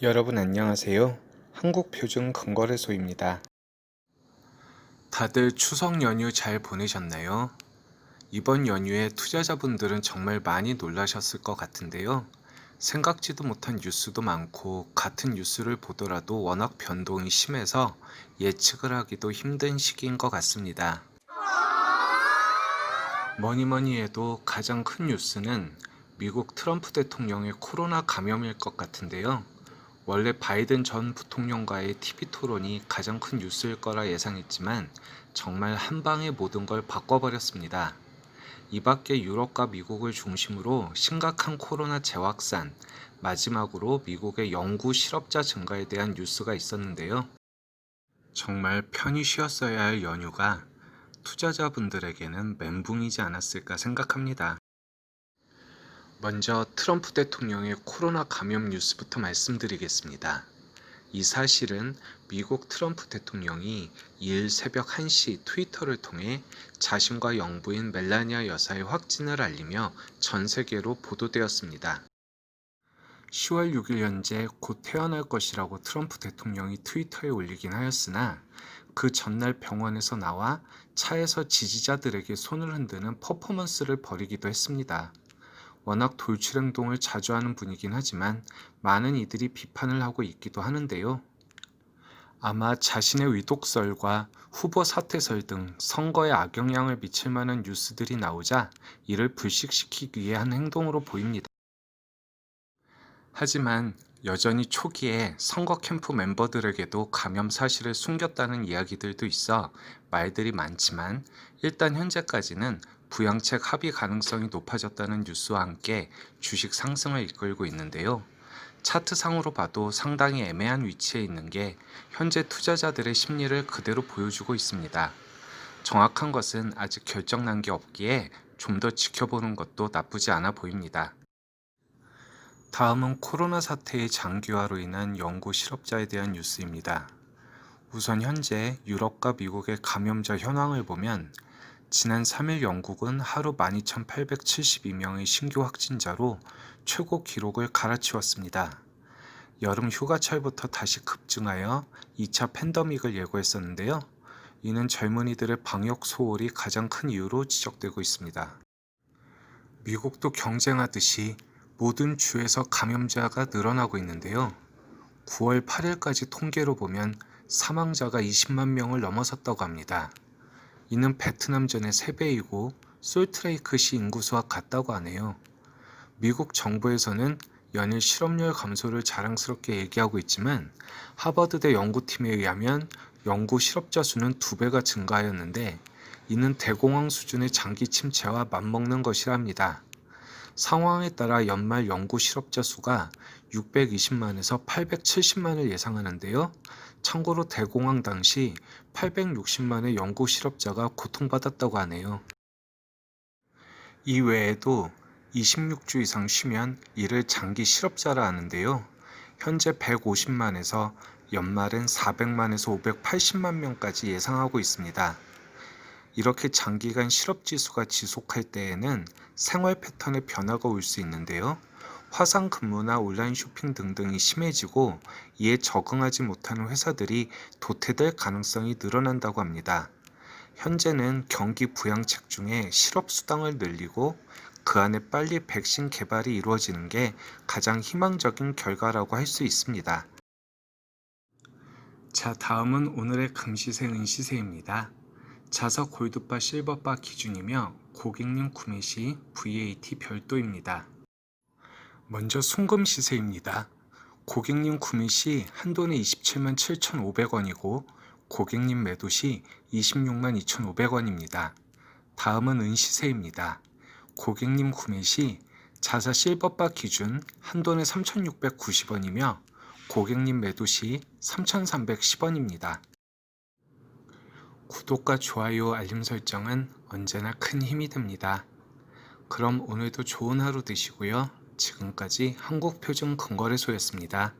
여러분 안녕하세요. 한국표준건거래소입니다. 다들 추석 연휴 잘 보내셨나요? 이번 연휴에 투자자분들은 정말 많이 놀라셨을 것 같은데요. 생각지도 못한 뉴스도 많고 같은 뉴스를 보더라도 워낙 변동이 심해서 예측을 하기도 힘든 시기인 것 같습니다. 뭐니 해도 가장 큰 뉴스는 미국 트럼프 대통령의 코로나 감염일 것 같은데요. 원래 바이든 전 부통령과의 TV 토론이 가장 큰 뉴스일 거라 예상했지만 정말 한 방에 모든 걸 바꿔버렸습니다. 이 밖에 유럽과 미국을 중심으로 심각한 코로나 재확산, 마지막으로 미국의 영구 실업자 증가에 대한 뉴스가 있었는데요. 정말 편히 쉬었어야 할 연휴가 투자자분들에게는 멘붕이지 않았을까 생각합니다. 먼저 트럼프 대통령의 코로나 감염 뉴스부터 말씀드리겠습니다. 이 사실은 미국 트럼프 대통령이 2일 새벽 1시 트위터를 통해 자신과 영부인 멜라니아 여사의 확진을 알리며 전 세계로 보도되었습니다. 10월 6일 현재 곧 퇴원할 것이라고 트럼프 대통령이 트위터에 올리긴 하였으나 그 전날 병원에서 나와 차에서 지지자들에게 손을 흔드는 퍼포먼스를 벌이기도 했습니다. 워낙 돌출 행동을 자주 하는 분이긴 하지만 많은 이들이 비판을 하고 있기도 하는데요. 아마 자신의 위독설과 후보 사퇴설 등 선거에 악영향을 미칠 만한 뉴스들이 나오자 이를 불식시키기 위해 한 행동으로 보입니다. 하지만 여전히 초기에 선거 캠프 멤버들에게도 감염 사실을 숨겼다는 이야기들도 있어 말들이 많지만 일단 현재까지는 부양책 합의 가능성이 높아졌다는 뉴스와 함께 주식 상승을 이끌고 있는데요. 차트상으로 봐도 상당히 애매한 위치에 있는 게 현재 투자자들의 심리를 그대로 보여주고 있습니다. 정확한 것은 아직 결정난 게 없기에 좀 더 지켜보는 것도 나쁘지 않아 보입니다. 다음은 코로나 사태의 장기화로 인한 영구 실업자에 대한 뉴스입니다. 우선 현재 유럽과 미국의 감염자 현황을 보면 지난 3일 영국은 하루 12,872명의 신규 확진자로 최고 기록을 갈아치웠습니다. 여름 휴가철부터 다시 급증하여 2차 팬데믹을 예고했었는데요. 이는 젊은이들의 방역 소홀이 가장 큰 이유로 지적되고 있습니다. 미국도 경쟁하듯이 모든 주에서 감염자가 늘어나고 있는데요. 9월 8일까지 통계로 보면 사망자가 20만 명을 넘어섰다고 합니다. 이는 베트남전의 3배이고 솔트레이크시 인구수와 같다고 하네요. 미국 정부에서는 연일 실업률 감소를 자랑스럽게 얘기하고 있지만 하버드대 연구팀에 의하면 영구 실업자 수는 2배가 증가하였는데 이는 대공황 수준의 장기 침체와 맞먹는 것이랍니다. 상황에 따라 연말 영구 실업자 수가 620만에서 870만을 예상하는데요. 참고로 대공황 당시 860만의 영구 실업자가 고통받았다고 하네요. 이 외에도 26주 이상 쉬면 이를 장기 실업자라 하는데요. 현재 150만에서 연말엔 400만에서 580만 명까지 예상하고 있습니다. 이렇게 장기간 실업 지수가 지속할 때에는 생활 패턴의 변화가 올 수 있는데요. 화상 근무나 온라인 쇼핑 등등이 심해지고 이에 적응하지 못하는 회사들이 도태될 가능성이 늘어난다고 합니다. 현재는 경기 부양책 중에 실업 수당을 늘리고 그 안에 빨리 백신 개발이 이루어지는 게 가장 희망적인 결과라고 할 수 있습니다. 자, 다음은 오늘의 금시세 은시세입니다. 자석 골드바 실버바 기준이며 고객님 구매 시 VAT 별도입니다. 먼저 순금 시세입니다. 고객님 구매 시 한돈에 27만 7,500원이고 고객님 매도 시 26만 2,500원입니다. 다음은 은시세입니다. 고객님 구매 시 자사 실버바 기준 한돈에 3,690원이며 고객님 매도 시 3,310원입니다. 구독과 좋아요, 알림 설정은 언제나 큰 힘이 됩니다. 그럼 오늘도 좋은 하루 되시고요. 지금까지 한국표준건거래소였습니다.